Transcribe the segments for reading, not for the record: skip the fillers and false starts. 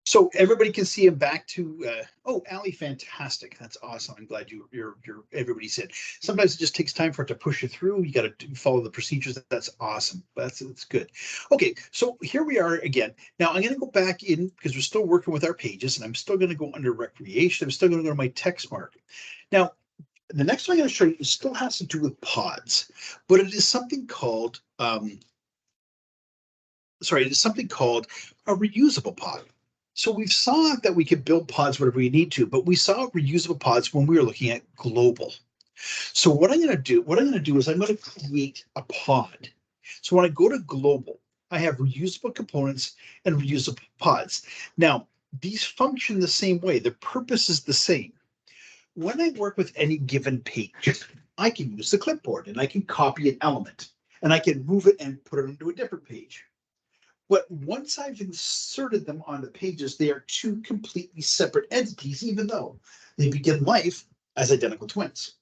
So everybody can see him back to, oh, Allie, fantastic. That's awesome. I'm glad you're everybody's in. Sometimes it just takes time for it to push you through. You got to follow the procedures. That's awesome. That's good. Okay, so here we are again. Now I'm going to go back in because we're still working with our pages, and I'm still going to go under recreation. I'm still going to go to my text mark. Now, the next one I'm going to show you still has to do with pods, but it is something called, it is something called a reusable pod. So we saw that we could build pods whatever we need to, but we saw reusable pods when we were looking at global. So what I'm going to do is I'm going to create a pod. So when I go to global, I have reusable components and reusable pods. Now, these function the same way. The purpose is the same. When I work with any given page, I can use the clipboard and I can copy an element and I can move it and put it into a different page. But once I've inserted them on the pages, they are two completely separate entities, even though they begin life as identical twins.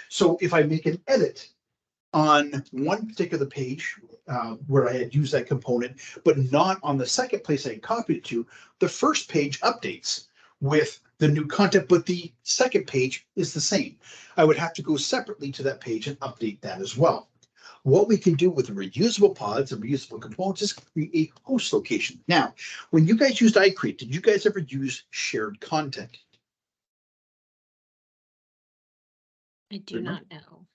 So if I make an edit on one particular page where I had used that component, but not on the second place I copied it to, the first page updates with the new content, but the second page is the same. I would have to go separately to that page and update that as well. What we can do with reusable pods and reusable components is create a host location. Now, when you guys used iCreate, did you guys ever use shared content? I do not know.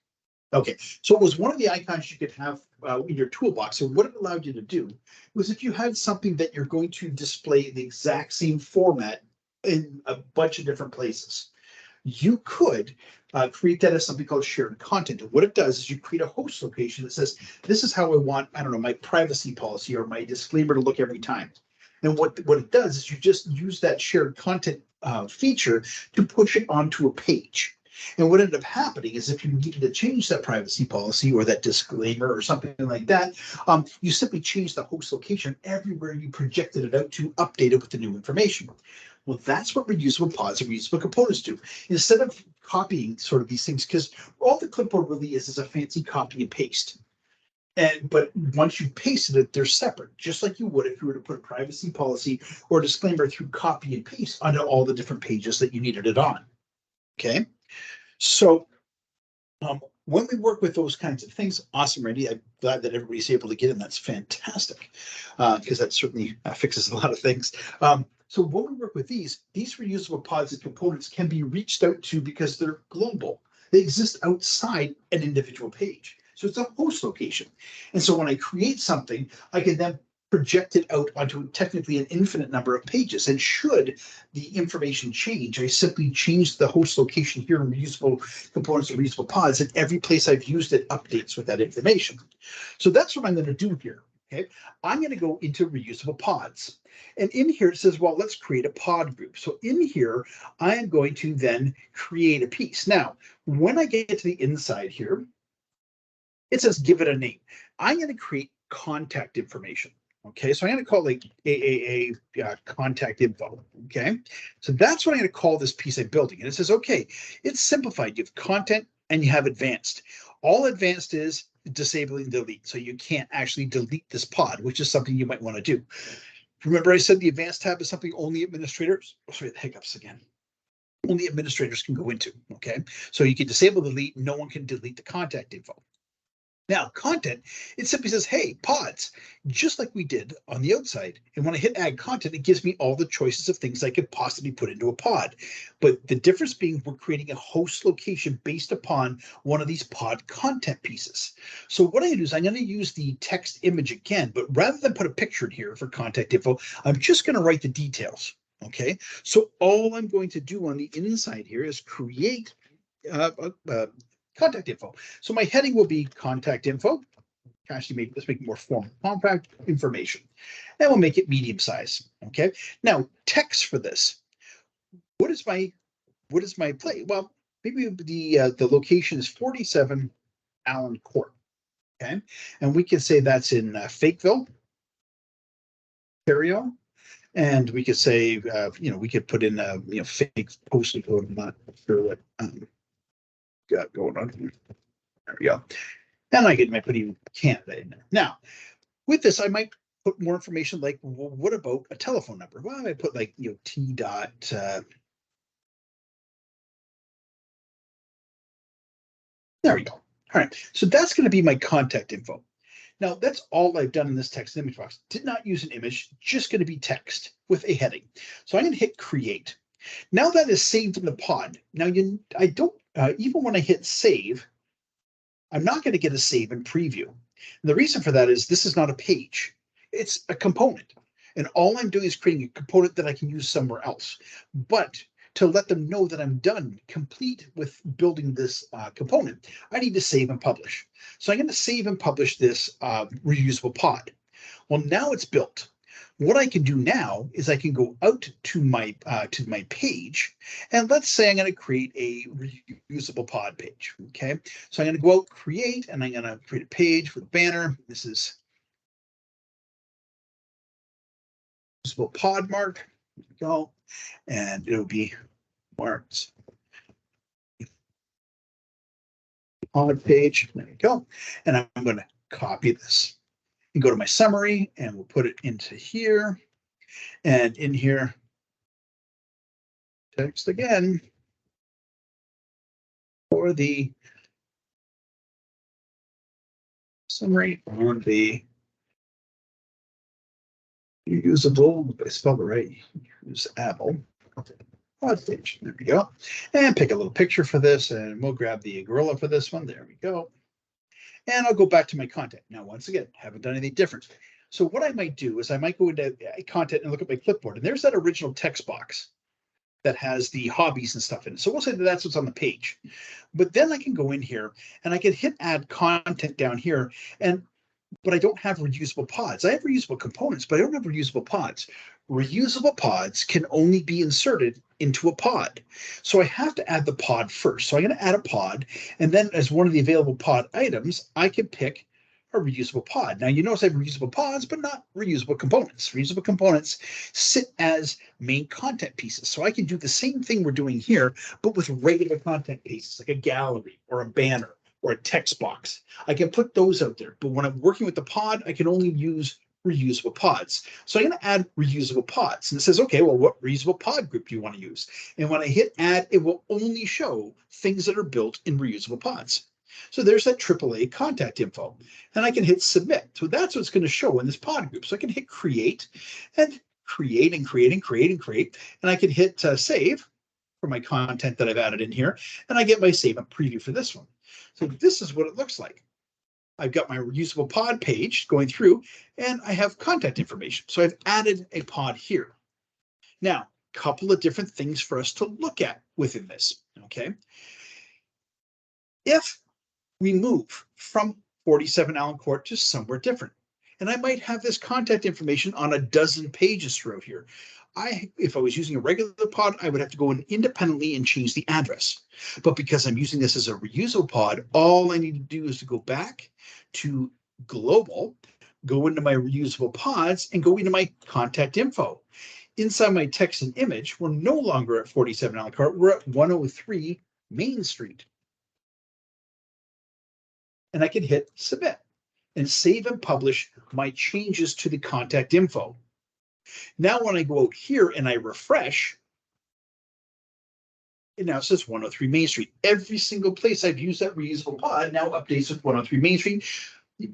Okay, so it was one of the icons you could have in your toolbox. And what it allowed you to do was if you had something that you're going to display the exact same format in a bunch of different places, you could create that as something called shared content. And what it does is you create a host location that says, this is how I want, I don't know, my privacy policy or my disclaimer to look every time. And what it does is you just use that shared content feature to push it onto a page. And what ended up happening is if you needed to change that privacy policy or that disclaimer or something like that, you simply change the host location everywhere you projected it out to update it with the new information. Well, that's what reusable pods and reusable components do. Instead of copying sort of these things, because all the clipboard really is a fancy copy and paste. But once you've pasted it, they're separate, just like you would if you were to put a privacy policy or a disclaimer through copy and paste onto all the different pages that you needed it on. Okay, so when we work with those kinds of things, awesome, Randy. I'm glad that everybody's able to get in. That's fantastic, because that certainly fixes a lot of things. So when we work with these reusable pods and components can be reached out to because they're global. They exist outside an individual page. So it's a host location. And so when I create something, I can then project it out onto technically an infinite number of pages. And should the information change, I simply change the host location here in reusable components and reusable pods, and every place I've used it updates with that information. So that's what I'm going to do here. Okay, I'm going to go into reusable pods. And in here it says, well, let's create a pod group. So in here, I am going to then create a piece. Now, when I get to the inside here, it says give it a name. I'm going to create contact information. Okay, so I'm going to call it like contact info. Okay, so that's what I'm going to call this piece I'm building. And it says, okay, it's simplified. You have content and you have advanced. All advanced is disabling delete. So you can't actually delete this pod, which is something you might want to do. Remember I said the advanced tab is something only administrators, sorry, the hiccups again. Only administrators can go into, okay? So you can disable delete, no one can delete the contact info. Now, content, it simply says, hey, pods, just like we did on the outside. And when I hit add content, it gives me all the choices of things I could possibly put into a pod. But the difference being we're creating a host location based upon one of these pod content pieces. So what I'm going to do is I'm going to use the text image again, but rather than put a picture in here for contact info, I'm just going to write the details. Okay, so all I'm going to do on the inside here is create contact info. So my heading will be contact info. Actually, let's make it more formal. Contact information. And we'll make it medium size. Okay. Now, text for this. What is my play? Well, maybe the location is 47 Allen Court. Okay, and we can say that's in Fakeville, Ontario. And we could say, we could put in a fake postal code. I'm not sure what got going on here. There we go. And I might put even Canada in there. Now, with this, I might put more information like, well, what about a telephone number? Well, I put like, T dot, there we go. All right, so that's going to be my contact info. Now, that's all I've done in this text image box. Did not use an image, just going to be text with a heading. So I'm going to hit create. Now that is saved in the pod. Now, I don't, even when I hit save, I'm not going to get a save in preview. And the reason for that is this is not a page, it's a component. And all I'm doing is creating a component that I can use somewhere else. But to let them know that I'm done, complete with building this component, I need to save and publish. So I'm going to save and publish this reusable pod. Well, now it's built. What I can do now is I can go out to my page, and let's say I'm going to create a reusable pod page. Okay, so I'm going to go out, create, and I'm going to create a page with a banner. This is reusable pod mark. There we go, and it'll be marked pod page. There you go, and I'm going to copy this and go to my summary, and we'll put it into here, and in here. Text again for the summary on the reusable, if I spelled it right, use Apple pod page. There we go. And pick a little picture for this, and we'll grab the gorilla for this one. There we go. And I'll go back to my content. Now, once again, haven't done anything different. So what I might do is I might go into content and look at my clipboard, and there's that original text box that has the hobbies and stuff in it. So we'll say that that's what's on the page. But then I can go in here and I can hit add content down here, but I don't have reusable pods. I have reusable components, but I don't have reusable pods. Reusable pods can only be inserted into a pod. So I have to add the pod first. So I'm going to add a pod, and then as one of the available pod items, I can pick a reusable pod. Now, you notice I have reusable pods, but not reusable components. Reusable components sit as main content pieces. So I can do the same thing we're doing here, but with regular content pieces, like a gallery or a banner or a text box. I can put those out there, but when I'm working with the pod, I can only use reusable pods. So I'm going to add reusable pods, and it says, okay, well, what reusable pod group do you want to use? And when I hit add, it will only show things that are built in reusable pods. So there's that AAA contact info, and I can hit submit. So that's what's going to show in this pod group. So I can hit create and create and create and create and create, and I can hit save for my content that I've added in here, and I get my save and preview for this one. So this is what it looks like. I've got my reusable pod page going through, and I have contact information. So I've added a pod here. Now, a couple of different things for us to look at within this, okay? If we move from 47 Allen Court to somewhere different, and I might have this contact information on a dozen pages throughout here. If I was using a regular pod, I would have to go in independently and change the address. But because I'm using this as a reusable pod, all I need to do is to go back to global, go into my reusable pods, and go into my contact info. Inside my text and image, we're no longer at 47 Allen Court, we're at 103 Main Street. And I can hit submit and save and publish my changes to the contact info. Now, when I go out here and I refresh, it now says 103 Main Street. Every single place I've used that reusable pod now updates with 103 Main Street,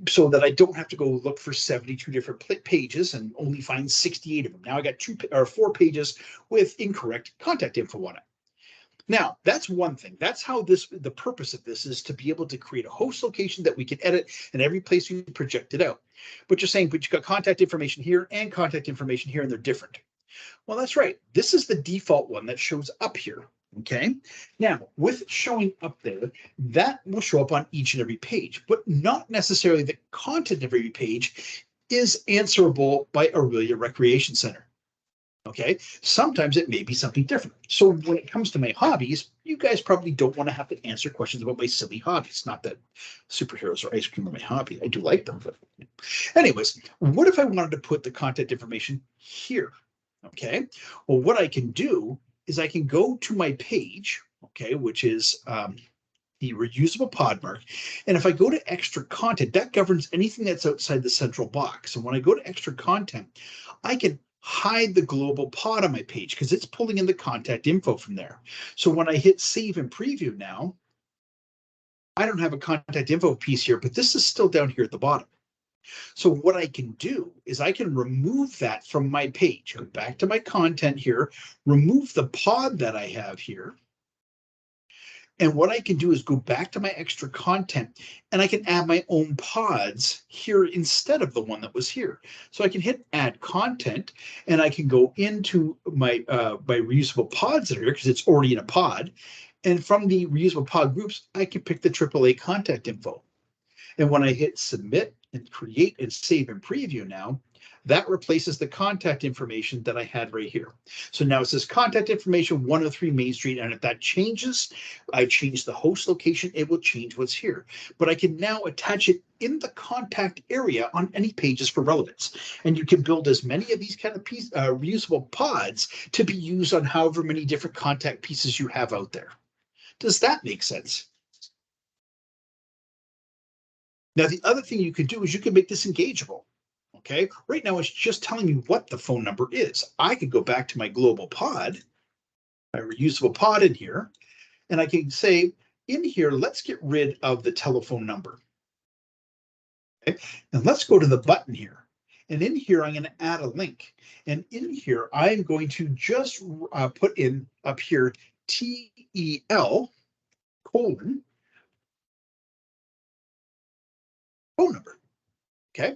so that I don't have to go look for 72 different pages and only find 68 of them. Now I got 4 pages with incorrect contact info on it. Now, that's one thing. That's how the purpose of this is to be able to create a host location that we can edit in every place we project it out. But you're saying, but you've got contact information here and contact information here, and they're different. Well, that's right. This is the default one that shows up here. Okay. Now, with showing up there, that will show up on each and every page, but not necessarily the content of every page is answerable by Aurelia Recreation Center. Okay, sometimes it may be something different. So when it comes to my hobbies, you guys probably don't want to have to answer questions about my silly hobbies. Not that superheroes or ice cream are my hobby. I do like them. But anyways, what if I wanted to put the contact information here? Okay, well, what I can do is I can go to my page, okay, which is the reusable pod mark. And if I go to extra content, that governs anything that's outside the central box. And when I go to extra content, I can hide the global pod on my page because it's pulling in the contact info from there. So when I hit save and preview now, I don't have a contact info piece here, but this is still down here at the bottom. So what I can do is I can remove that from my page, go back to my content here, remove the pod that I have here. And what I can do is go back to my extra content and I can add my own pods here instead of the one that was here. So I can hit add content and I can go into my reusable pods that are here because it's already in a pod. And from the reusable pod groups, I can pick the AAA contact info. And when I hit submit and create and save and preview now, that replaces the contact information that I had right here. So now it says contact information 103 Main Street. And if that changes, I change the host location, it will change what's here. But I can now attach it in the contact area on any pages for relevance. And you can build as many of these kind of reusable pods to be used on however many different contact pieces you have out there. Does that make sense? Now, the other thing you could do is you can make this engageable. Okay, right now it's just telling me what the phone number is. I could go back to my global pod, my reusable pod in here, and I can say in here, let's get rid of the telephone number. Okay, and let's go to the button here. And in here, I'm going to add a link. And in here, I'm going to just put in up here TEL : phone number. Okay,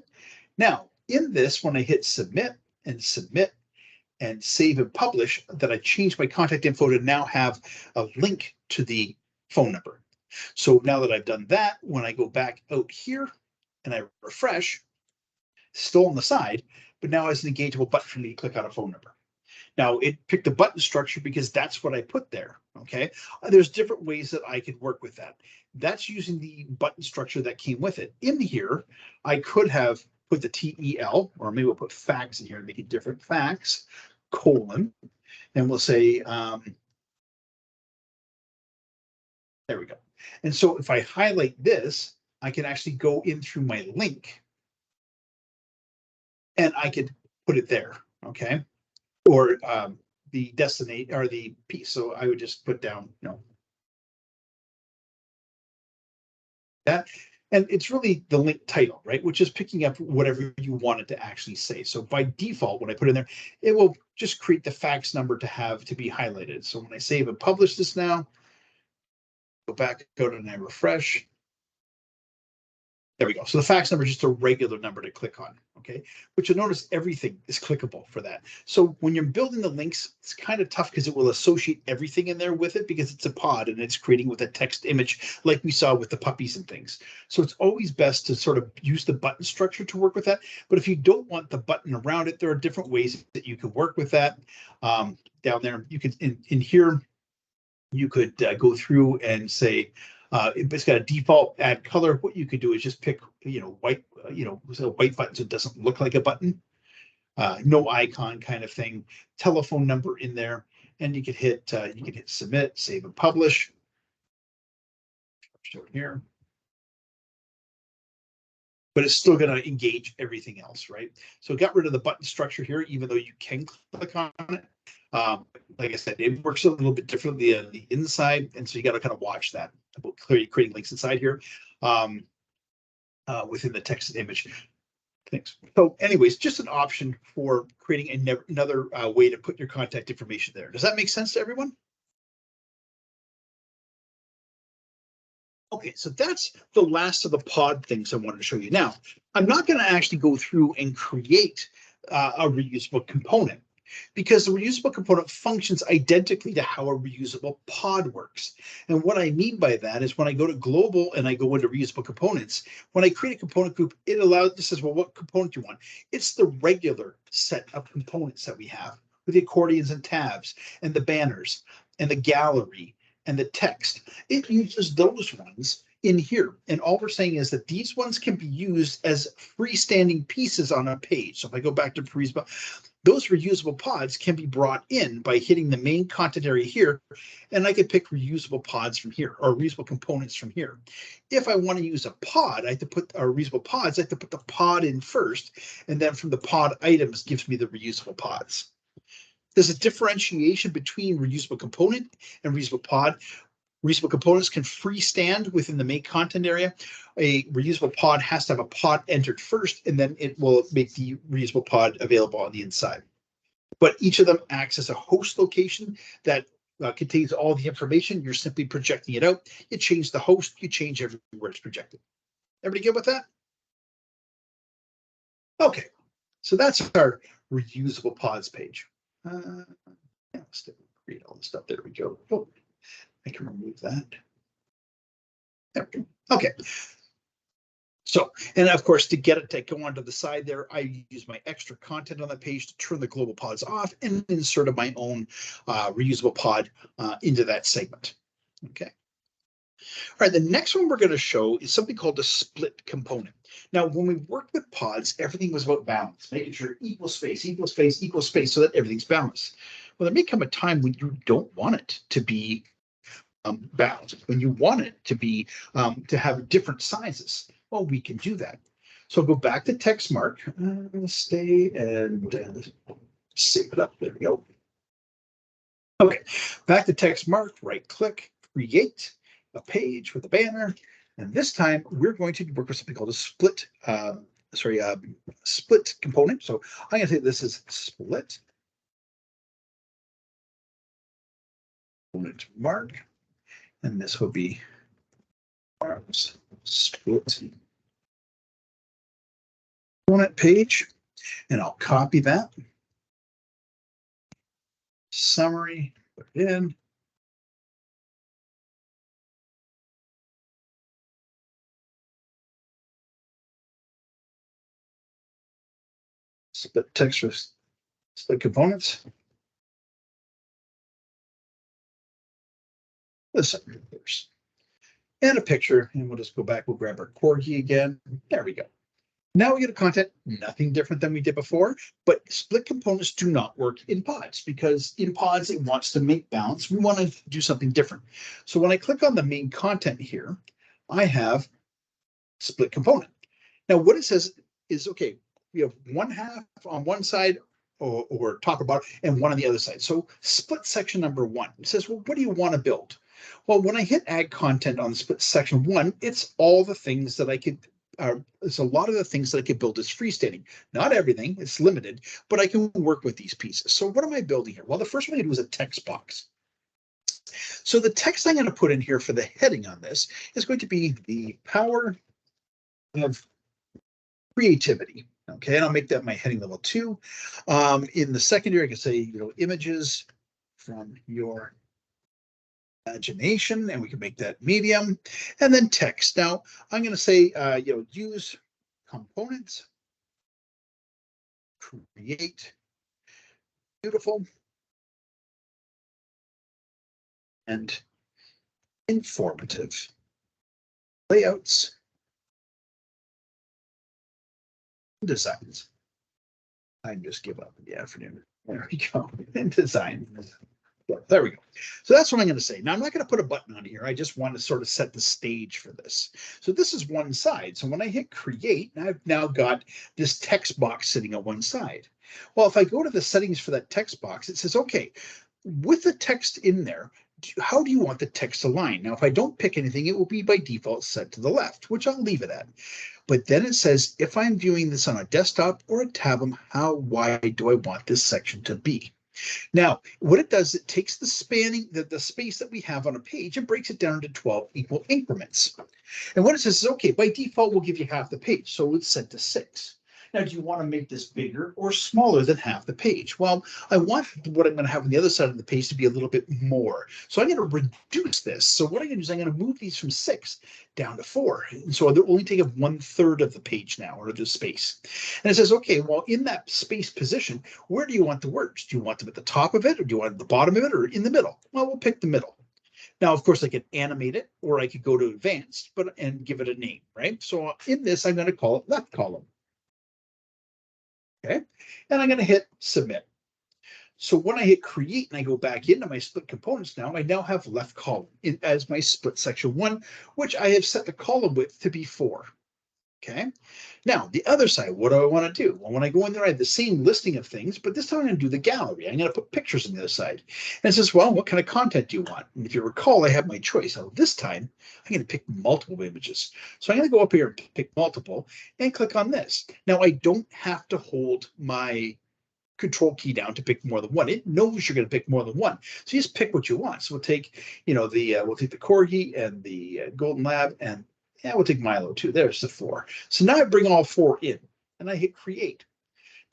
now in this, when I hit submit and save and publish, that I change my contact info to now have a link to the phone number. So now that I've done that, when I go back out here and I refresh, still on the side, but now as an engageable button for me to click on a phone number. Now it picked the button structure because that's what I put there. Okay, there's different ways that I could work with that. That's using the button structure that came with it. In here, I could have put the TEL, or maybe we'll put fax in here and make it different. Fax : and we'll say, there we go. And so if I highlight this, I can actually go in through my link and I could put it there. Okay, or the destination or the piece. So I would just put down, that. And it's really the link title, right? Which is picking up whatever you want it to actually say. So by default, when I put in there, it will just create the fax number to have to be highlighted. So when I save and publish this now, go back, go to and I refresh. There we go. So the fax number is just a regular number to click on, okay? But you'll notice everything is clickable for that. So when you're building the links, it's kind of tough because it will associate everything in there with it because it's a pod and it's creating with a text image like we saw with the puppies and things. So it's always best to sort of use the button structure to work with that. But if you don't want the button around it, there are different ways that you can work with that. Down there, you could, in here, you could go through and say, it's got a default add color. What you could do is just pick, white, so white button so it doesn't look like a button. No icon kind of thing. Telephone number in there, and you could hit submit, save, and publish. Show here. But it's still going to engage everything else, right? So it got rid of the button structure here, even though you can click on it. Like I said, it works a little bit differently on the inside, and so you got to kind of watch that about creating links inside here within the text and image things. So anyways, just an option for creating another way to put your contact information there. Does that make sense to everyone? Okay, so that's the last of the pod things I wanted to show you. Now, I'm not going to actually go through and create a reusable component because the reusable component functions identically to how a reusable pod works. And what I mean by that is when I go to global and I go into reusable components, when I create a component group, it says, well, what component do you want? It's the regular set of components that we have with the accordions and tabs and the banners and the gallery and the text. It uses those ones in here. And all we're saying is that these ones can be used as freestanding pieces on a page. So if I go back to Prisma, those reusable pods can be brought in by hitting the main content area here, and I could pick reusable pods from here or reusable components from here. If I want to use a pod, I have to put reusable pods, I have to put the pod in first, and then from the pod items gives me the reusable pods. There's a differentiation between reusable component and reusable pod. Reusable components can freestand within the main content area. A reusable pod has to have a pod entered first, and then it will make the reusable pod available on the inside. But each of them acts as a host location that contains all the information. You're simply projecting it out. You change the host, you change everywhere it's projected. Everybody good with that? Okay, so that's our reusable pods page. Yeah, let's create all this stuff. There we go. Oh, I can remove that. There we go. Okay. So, and of course, to get it to go onto the side there, I use my extra content on the page to turn the global pods off and insert my own reusable pod into that segment. Okay. All right, the next one we're going to show is something called a split component. Now, when we worked with pods, everything was about balance, making sure equal space, equal space, equal space, so that everything's balanced. Well, there may come a time when you don't want it to be balanced, when you want it to be to have different sizes. Well, we can do that. So go back to text mark, stay and save it up. There we go. Okay, back to text mark, right click, create a page with a banner. And this time we're going to work with something called a split, split component. So I'm going to say this is split component mark, and this will be split component page, and I'll copy that. Summary, put it in. Split text for split components. Listen, and a picture, and we'll just go back. We'll grab our corgi again. There we go. Now we get a content, nothing different than we did before, but split components do not work in pods because in pods it wants to make balance. We want to do something different. So when I click on the main content here, I have split component. Now what it says is, okay, we have one half on one side or top or bottom and one on the other side. So split section number one, it says, well, what do you want to build? Well, when I hit add content on split section one, it's all the things that I could it's a lot of the things that I could build as freestanding. Not everything, it's limited, but I can work with these pieces. So what am I building here? Well, the first one I did was a text box. So the text I'm going to put in here for the heading on this is going to be the power of creativity. Okay, and I'll make that my heading level 2. In the secondary, I can say, images from your imagination, and we can make that medium, and then text. Now I'm going to say, use components, create beautiful and informative layouts, designs. I just give up in the afternoon. There we go. And design. There we go. So that's what I'm going to say. Now, I'm not going to put a button on here. I just want to sort of set the stage for this. So this is one side. So when I hit create, I've now got this text box sitting on one side. Well, if I go to the settings for that text box, it says, okay, with the text in there, how do you want the text aligned? Now, if I don't pick anything, it will be by default set to the left, which I'll leave it at. But then it says, if I'm viewing this on a desktop or a tablet, how wide do I want this section to be? Now, what it does, it takes the space that we have on a page and breaks it down into 12 equal increments. And what it says is, okay, by default, we'll give you half the page. So it's set to 6. Now, do you want to make this bigger or smaller than half the page? Well, I want what I'm going to have on the other side of the page to be a little bit more. So I'm going to reduce this. So what I'm going to do is I'm going to move these from 6 down to 4. And so they're only taking up 1/3 of the page now, or the space. And it says, okay, well, in that space position, where do you want the words? Do you want them at the top of it, or do you want them at the bottom of it, or in the middle? Well, we'll pick the middle. Now, of course, I could animate it, or I could go to advanced, and give it a name, right? So in this, I'm going to call it left column. Okay, and I'm going to hit submit. So when I hit create and I go back into my split components now, I now have left column as my split section 1, which I have set the column width to be 4. Okay. Now the other side, what do I want to do? Well, when I go in there, I have the same listing of things, but this time I'm going to do the gallery. I'm going to put pictures on the other side. And it says, well, what kind of content do you want? And if you recall, I have my choice. So this time I'm going to pick multiple images. So I'm going to go up here and pick multiple and click on this. Now I don't have to hold my control key down to pick more than one. It knows you're going to pick more than one. So you just pick what you want. So we'll take, we'll take the Corgi and the Golden Lab, and yeah, we'll take Milo too. There's the 4. So now I bring all 4 in and I hit create.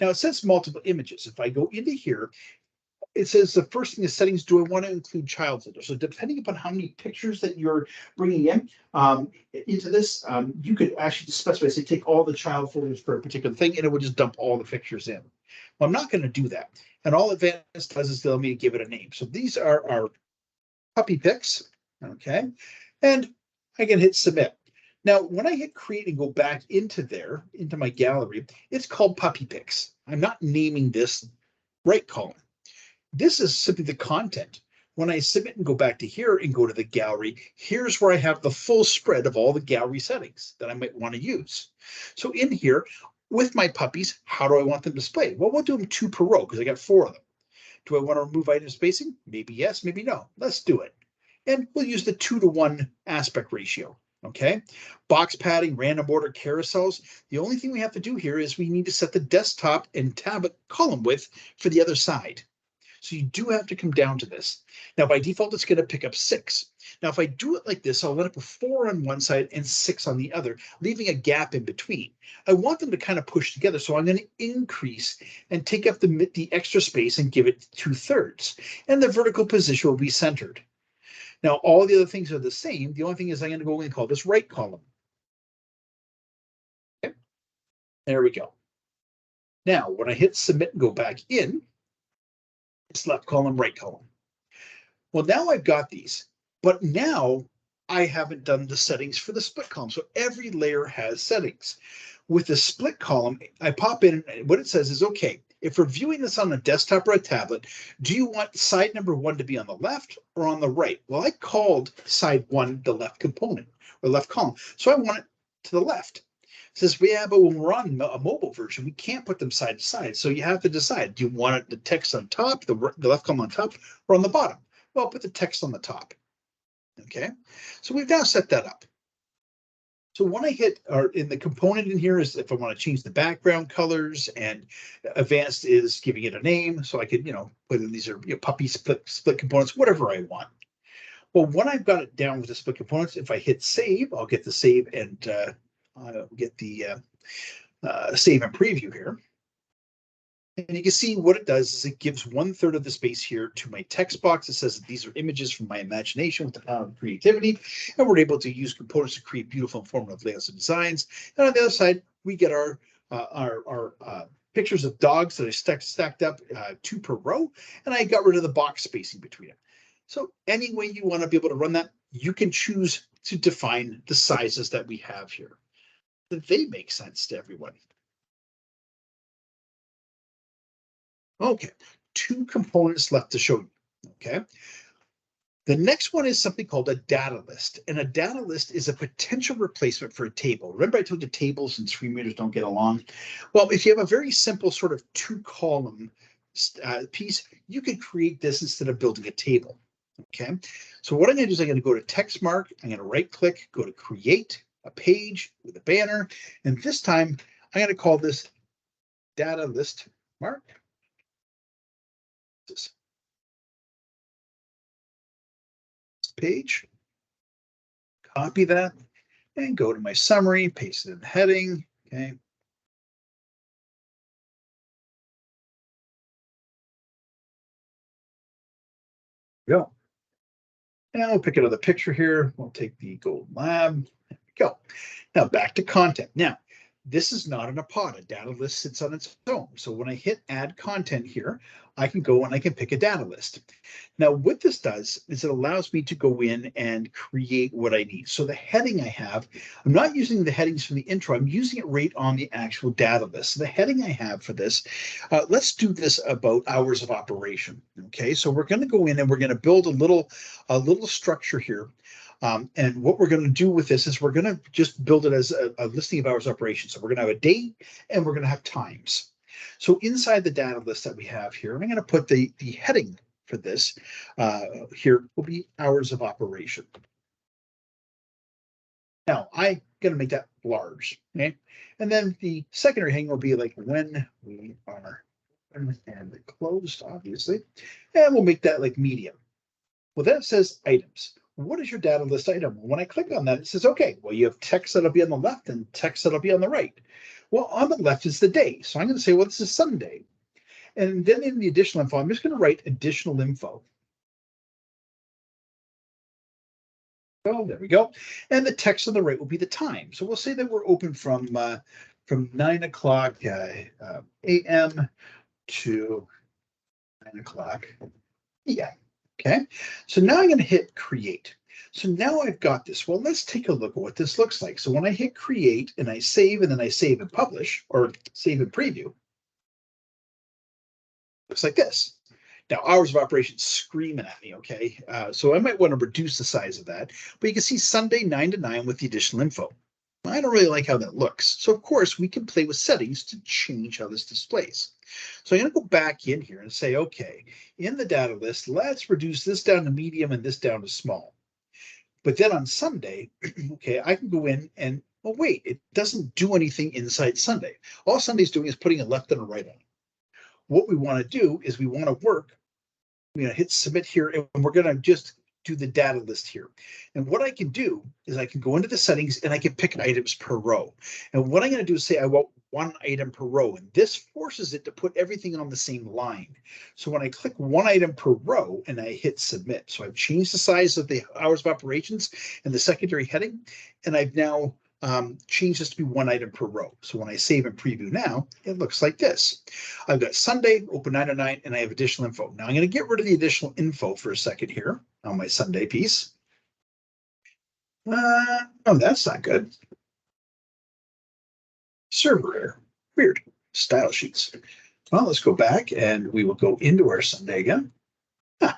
Now it says multiple images. If I go into here, it says the first thing is settings. Do I want to include child filter? So depending upon how many pictures that you're bringing in into this, you could actually just specify, say, take all the child filters for a particular thing, and it would just dump all the pictures in. Well, I'm not going to do that. And all Advanced does is tell me to give it a name. So these are our puppy pics. Okay. And I can hit submit. Now, when I hit create and go back into there, into my gallery, it's called puppy pics. I'm not naming this right column. This is simply the content. When I submit and go back to here and go to the gallery, here's where I have the full spread of all the gallery settings that I might want to use. So in here, with my puppies, how do I want them displayed? Well, we'll do them 2 per row because I got 4 of them. Do I want to remove item spacing? Maybe yes, maybe no. Let's do it. And we'll use the 2:1 aspect ratio. Okay. Box padding, random order carousels. The only thing we have to do here is we need to set the desktop and tablet column width for the other side. So you do have to come down to this. Now, by default, it's going to pick up 6. Now, if I do it like this, I'll end up with 4 on one side and 6 on the other, leaving a gap in between. I want them to kind of push together, so I'm going to increase and take up the extra space and give it 2/3. And the vertical position will be centered. Now, all the other things are the same. The only thing is I'm going to go and call this right column. Okay. There we go. Now, when I hit submit and go back in, it's left column, right column. Well, now I've got these, but now I haven't done the settings for the split column. So every layer has settings. With the split column, I pop in and what it says is, okay, if we're viewing this on a desktop or a tablet, do you want side number 1 to be on the left or on the right? Well, I called side 1 the left component or left column. So I want it to the left. It says, yeah, but when we're on a mobile version, we can't put them side to side. So you have to decide, do you want it, the text on top, the left column on top, or on the bottom? Well, put the text on the top. Okay, so we've now set that up. So when I hit, or in the component in here is if I want to change the background colors, and advanced is giving it a name. So I could, whether these are puppy split components, whatever I want. Well, when I've got it down with the split components, if I hit save, I'll get the save and get the save and preview here. And you can see what it does is it gives 1/3 of the space here to my text box. It says that these are images from my imagination with the power of creativity, and we're able to use components to create beautiful informative layouts and designs. And on the other side, we get our pictures of dogs that are stacked up 2 per row, and I got rid of the box spacing between it. So any way you want to be able to run that, you can choose to define the sizes that we have here. They make sense to everyone. Okay, 2 components left to show you. Okay. The next one is something called a data list. And a data list is a potential replacement for a table. Remember I told you tables and screen readers don't get along? Well, if you have a very simple sort of 2-column piece, you can create this instead of building a table. Okay. So what I'm going to do is I'm going to go to text mark. I'm going to right click, go to create a page with a banner. And this time I'm going to call this data list mark. This page, copy that, and go to my summary, paste it in the heading. Okay. Go. And we'll pick another picture here. We'll take the Golden Lab. There we go. Now back to content. Now, This is not in a pod. A data list sits on its own. So when I hit add content here, I can go and I can pick a data list. Now, what this does is it allows me to go in and create what I need. So the heading I have, I'm not using the headings from the intro. I'm using it right on the actual data list. So the heading I have for this, let's do this about hours of operation. Okay, so we're going to go in and we're going to build a little structure here. And what we're going to do with this is we're going to just build it as a listing of hours of operation. So we're going to have a date and we're going to have times. So inside the data list that we have here, I'm going to put the heading for this here will be hours of operation. Now I'm going to make that large, okay? And then the secondary heading will be like when we are and closed, obviously, and we'll make that like medium. Well, then it says items. What is your data list item? When I click on that, it says, okay, well, you have text that'll be on the left and text that'll be on the right. Well, on the left is the day. So I'm going to say, well, this is Sunday. And then in the additional info, I'm just going to write additional info. Oh, there we go. And the text on the right will be the time. So we'll say that we're open from 9 o'clock a.m. to 9 o'clock p.m. Okay, so now I'm going to hit create. So now I've got this. Well, let's take a look at what this looks like. So when I hit create and I save and then I save and publish or save and preview, looks like this. Now hours of operation screaming at me, okay? So I might want to reduce the size of that, but you can see Sunday 9 to 9 with the additional info. I don't really like how that looks. So of course we can play with settings to change how this displays. So I'm going to go back in here and say, okay, in the data list, let's reduce this down to medium and this down to small. But then on Sunday, okay, I can go in and, oh wait, it doesn't do anything inside Sunday. All Sunday's doing is putting a left and a right on it. What we want to do is we want to work, we're going to hit submit here, and we're going to just do the data list here. And what I can do is I can go into the settings and I can pick items per row. And what I'm going to do is say I want one item per row, and this forces it to put everything on the same line. So when I click one item per row and I hit submit, so I've changed the size of the hours of operations and the secondary heading, and I've now change this to be one item per row. So when I save and preview now, it looks like this. I've got Sunday, open 9 to 9, and I have additional info. Now I'm going to get rid of the additional info for a second here on my Sunday piece. Oh, that's not good. Server error. Weird. Style sheets. Well, let's go back and we will go into our Sunday again. Huh.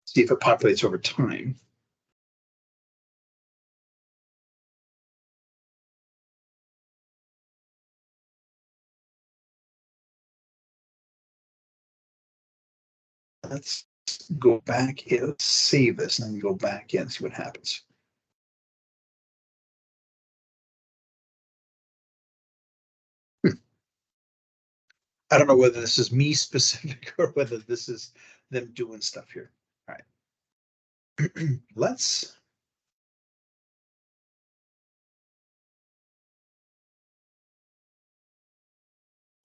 See if it populates over time. Let's go back here. Let's save this and then go back in and see what happens. I don't know whether this is me specific or whether this is them doing stuff here. All right. Let's.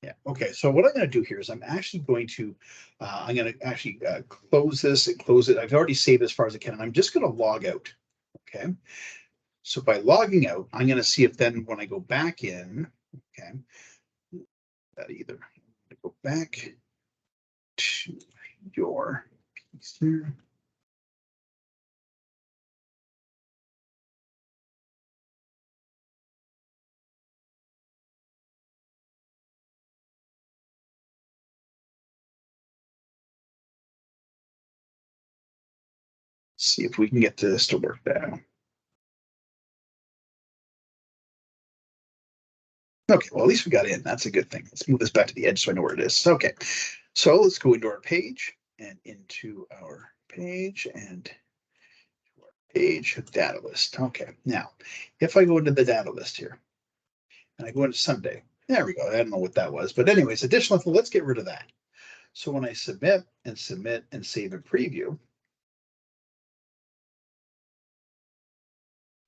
Yeah. Okay. So what I'm going to do here is I'm actually going to close this and close it. I've already saved as far as I can, and I'm just going to log out. Okay. So by logging out, I'm going to see if then when I go back in, okay, that either go back to your piece here. See if we can get this to work now. Okay, well, at least we got in. That's a good thing. Let's move this back to the edge so I know where it is. Okay, so let's go into our page and into our page and page data list. Okay, now if I go into the data list here and I go into Sunday, there we go. I don't know what that was, but anyways, additional info, let's get rid of that. So when I submit and save and preview,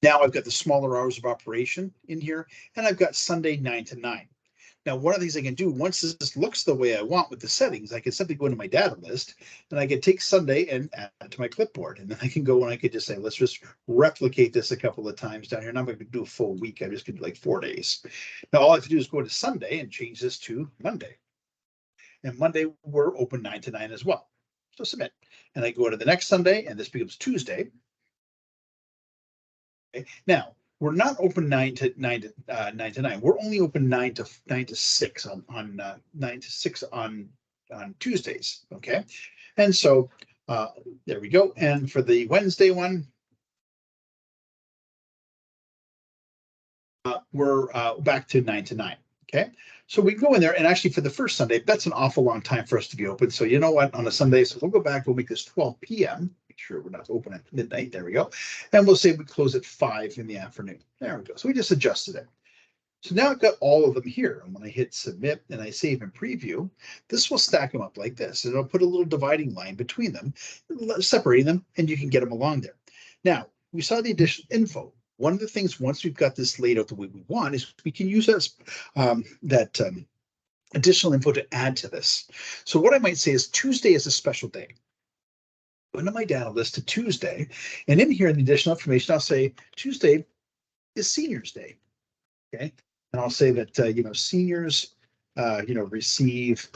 now I've got the smaller hours of operation in here, and I've got Sunday 9 to 9. Now, one of the things I can do, once this looks the way I want with the settings, I can simply go into my data list and I can take Sunday and add it to my clipboard. And then I can go and I could just say, let's just replicate this a couple of times down here. Now I'm going to do a full week. I'm just going to do like 4 days. Now, all I have to do is go to Sunday and change this to Monday. And Monday, we're open 9 to 9 as well. So submit. And I go to the next Sunday and this becomes Tuesday. Okay. Now, we're not open 9 to 9. We're only open 9 to 6 on 9 to 6 on Tuesdays. Okay, and so there we go. And for the Wednesday one, we're back to 9 to 9. Okay, so we go in there, and actually for the first Sunday, that's an awful long time for us to be open. So you know what? On a Sunday, so we'll go back. We'll make this 12 p.m. Make sure we're not open at midnight. There we go. And we'll say we close at 5 in the afternoon. There we go. So we just adjusted it. So now I've got all of them here. And when I hit submit and I save and preview, this will stack them up like this. And it'll put a little dividing line between them, separating them, and you can get them along there. Now, we saw the additional info. One of the things, once we've got this laid out the way we want, is we can use that additional info to add to this. So what I might say is Tuesday is a special day. Go into my data list to Tuesday, and in here in the additional information, I'll say Tuesday is Seniors Day. Okay, and I'll say that seniors receive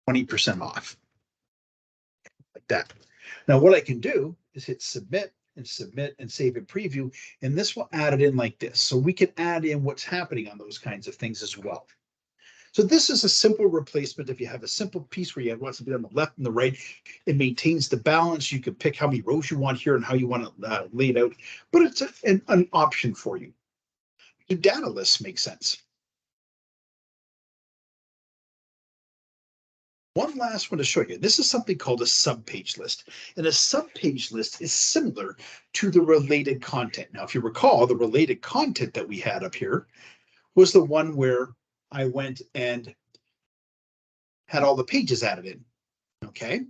20% off, like that. Now what I can do is hit submit and save and preview, and this will add it in like this. So we can add in what's happening on those kinds of things as well. So this is a simple replacement. If you have a simple piece where you want something on the left and the right, it maintains the balance. You can pick how many rows you want here and how you want it laid out, but it's an option for you. Do data lists make sense? One last one to show you. This is something called a subpage list. And a subpage list is similar to the related content. Now, if you recall, the related content that we had up here was the one where I went and had all the pages added in. Okay.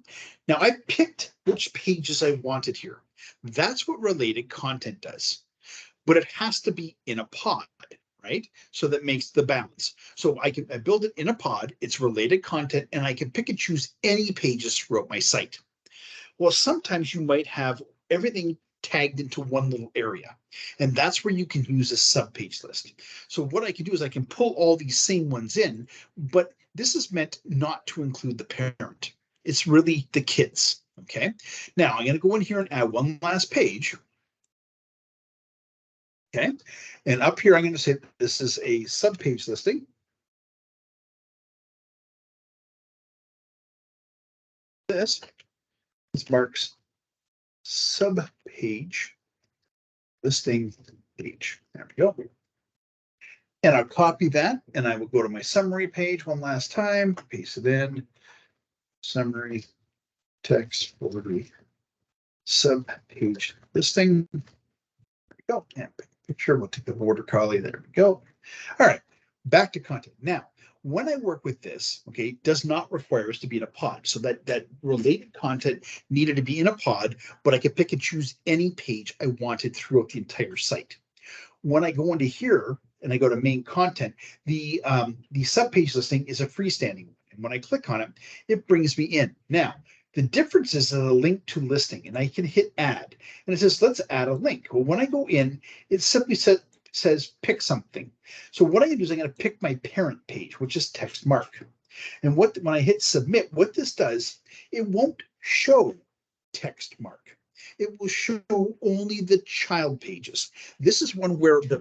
Now I picked which pages I wanted here. That's what related content does, but it has to be in a pod, right? So that makes the balance. So I build it in a pod, it's related content, and I can pick and choose any pages throughout my site. Well, sometimes you might have everything tagged into one little area, and that's where you can use a subpage list. So what I can do is I can pull all these same ones in, but this is meant not to include the parent. It's really the kids. Okay. Now I'm going to go in here and add one last page. Okay. And up here, I'm going to say this is a subpage listing. This marks subpage listing page. There we go. And I'll copy that and I will go to my summary page one last time, paste it in, summary text overview, subpage listing. There we go. And picture, we'll take the border collie. There we go. All right, back to content. Now, when I work with this, okay, it does not require us to be in a pod. So that related content needed to be in a pod, but I could pick and choose any page I wanted throughout the entire site. When I go into here and I go to main content, the subpage listing is a freestanding one. And when I click on it, it brings me in. Now, the difference is a link to listing, and I can hit add. And it says, let's add a link. Well, when I go in, it simply says pick something. So what I'm going to do is I'm going to pick my parent page, which is text mark. And when I hit submit, what this does, it won't show text mark. It will show only the child pages. This is one where the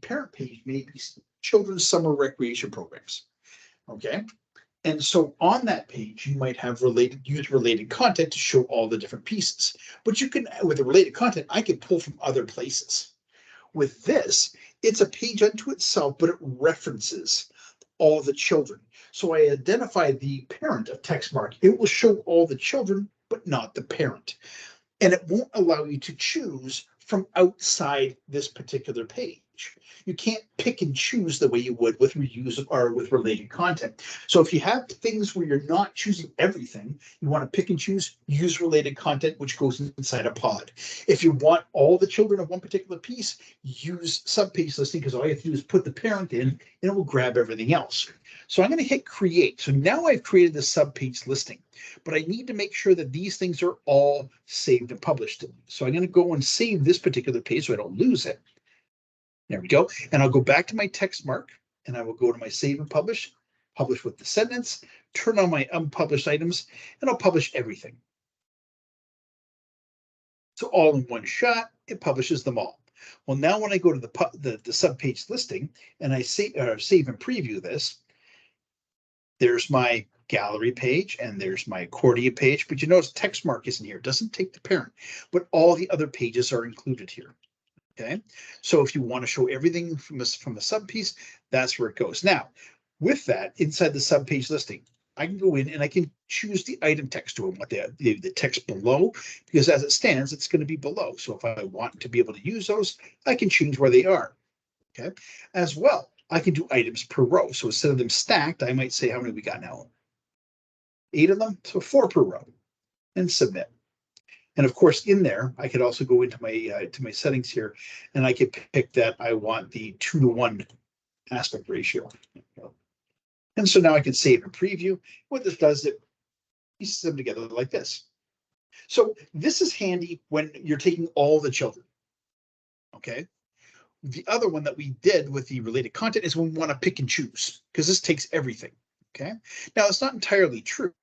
parent page may be children's summer recreation programs. Okay. And so on that page, you might have use related content to show all the different pieces. But you can, with the related content, I can pull from other places. With this, it's a page unto itself, but it references all the children. So I identify the parent of text mark. It will show all the children, but not the parent. And it won't allow you to choose from outside this particular page. You can't pick and choose the way you would with reuse or with related content. So if you have things where you're not choosing everything, you want to pick and choose, use related content, which goes inside a pod. If you want all the children of one particular piece, use subpage listing, because all you have to do is put the parent in and it will grab everything else. So I'm going to hit create. So now I've created the subpage listing, but I need to make sure that these things are all saved and published. So I'm going to go and save this particular page so I don't lose it. There we go. And I'll go back to my text mark and I will go to my save and publish with the sentence, turn on my unpublished items, and I'll publish everything. So all in one shot, it publishes them all. Well, now when I go to the subpage listing and I save and preview this, there's my gallery page and there's my accordion page, but you notice text mark isn't here. It doesn't take the parent, but all the other pages are included here. Okay, so if you want to show everything from the sub piece, that's where it goes. Now, with that, inside the subpage listing, I can go in and I can choose the item text to them, what the text below, because as it stands, it's going to be below. So if I want to be able to use those, I can change where they are. Okay, as well, I can do items per row. So instead of them stacked, I might say, how many we got now? 8 of them, so 4 per row, and submit. And of course, in there, I could also go into my settings here, and I could pick that I want the 2:1 aspect ratio. And so now I can save and preview. What this does, it pieces them together like this. So this is handy when you're taking all the children. Okay. The other one that we did with the related content is when we want to pick and choose, because this takes everything. Okay. Now it's not entirely true.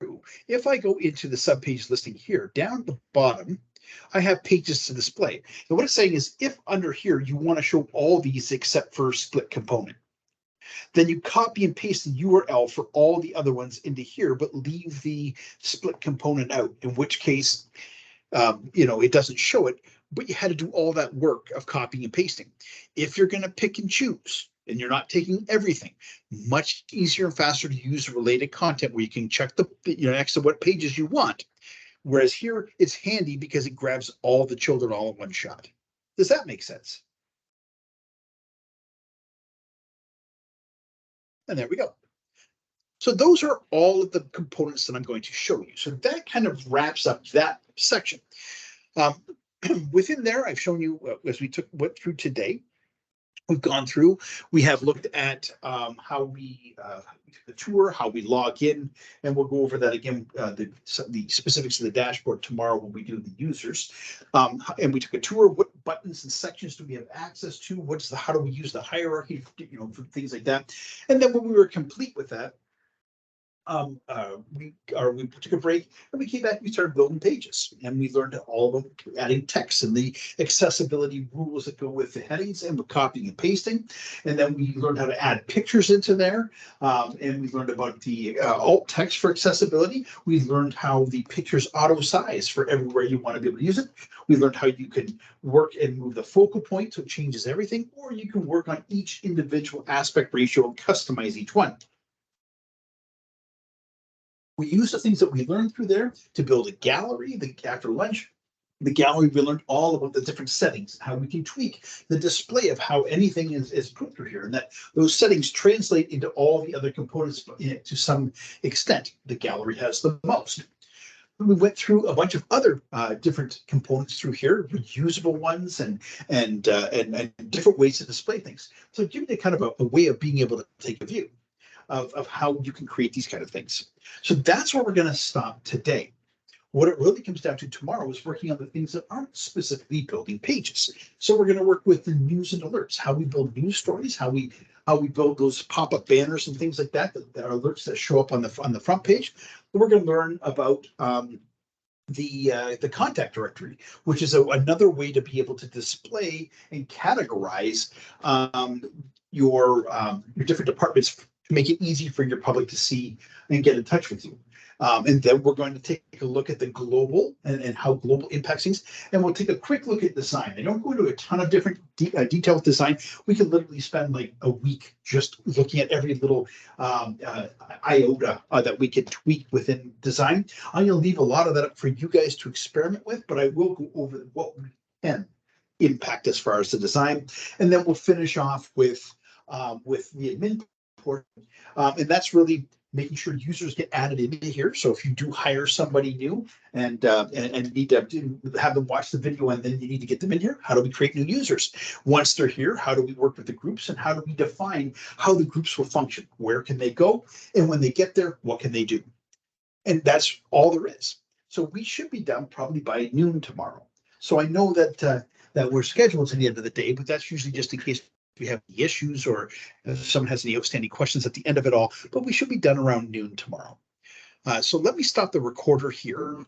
If I go into the subpage listing here, down at the bottom, I have pages to display. And what it's saying is if under here you want to show all these except for split component, then you copy and paste the URL for all the other ones into here, but leave the split component out, in which case, it doesn't show it, but you had to do all that work of copying and pasting. If you're going to pick and choose, and you're not taking everything, much easier and faster to use related content where you can check the next to what pages you want. Whereas here it's handy because it grabs all the children all in one shot. Does that make sense? And there we go. So those are all of the components that I'm going to show you. So that kind of wraps up that section. Within there, I've shown you as we went through today. We've gone through, we have looked at how we the tour, how we log in, and we'll go over that again, the specifics of the dashboard tomorrow when we do the users. And we took a tour, what buttons and sections do we have access to? How do we use the hierarchy, for things like that. And then when we were complete with that, we took a break and we came back and we started building pages, and we learned all of them, adding text and the accessibility rules that go with the headings, and with copying and pasting. And then we learned how to add pictures into there, and we learned about the alt text for accessibility. We learned how the pictures auto size for everywhere you want to be able to use it. We learned how you can work and move the focal point so it changes everything, or you can work on each individual aspect ratio and customize each one. We used the things that we learned through there to build a gallery. After lunch, the gallery, we learned all about the different settings, how we can tweak the display of how anything is put through here, and that those settings translate into all the other components to some extent. The gallery has the most. We went through a bunch of other different components through here, reusable ones and different ways to display things. So give you kind of a way of being able to take a view of how you can create these kind of things. So that's where we're going to stop today. What it really comes down to tomorrow is working on the things that aren't specifically building pages. So we're going to work with the news and alerts, how we build news stories, how we build those pop-up banners and things like that are alerts that show up on the front page. We're going to learn about the contact directory, which is another way to be able to display and categorize your different departments to make it easy for your public to see and get in touch with you. And then we're going to take a look at the global and how global impacts things. And we'll take a quick look at design. I don't go into a ton of different detail with design. We can literally spend like a week just looking at every little iota that we can tweak within design. I'm going to leave a lot of that up for you guys to experiment with, but I will go over what we can impact as far as the design. And then we'll finish off with the admin portion. And that's really making sure users get added into here. So if you do hire somebody new and need to have them watch the video and then you need to get them in here, how do we create new users? Once they're here, how do we work with the groups and how do we define how the groups will function? Where can they go? And when they get there, what can they do? And that's all there is. So we should be done probably by noon tomorrow. So I know that we're scheduled to the end of the day, but that's usually just in case we have any issues or if someone has any outstanding questions at the end of it all. But we should be done around noon tomorrow. So let me stop the recorder here.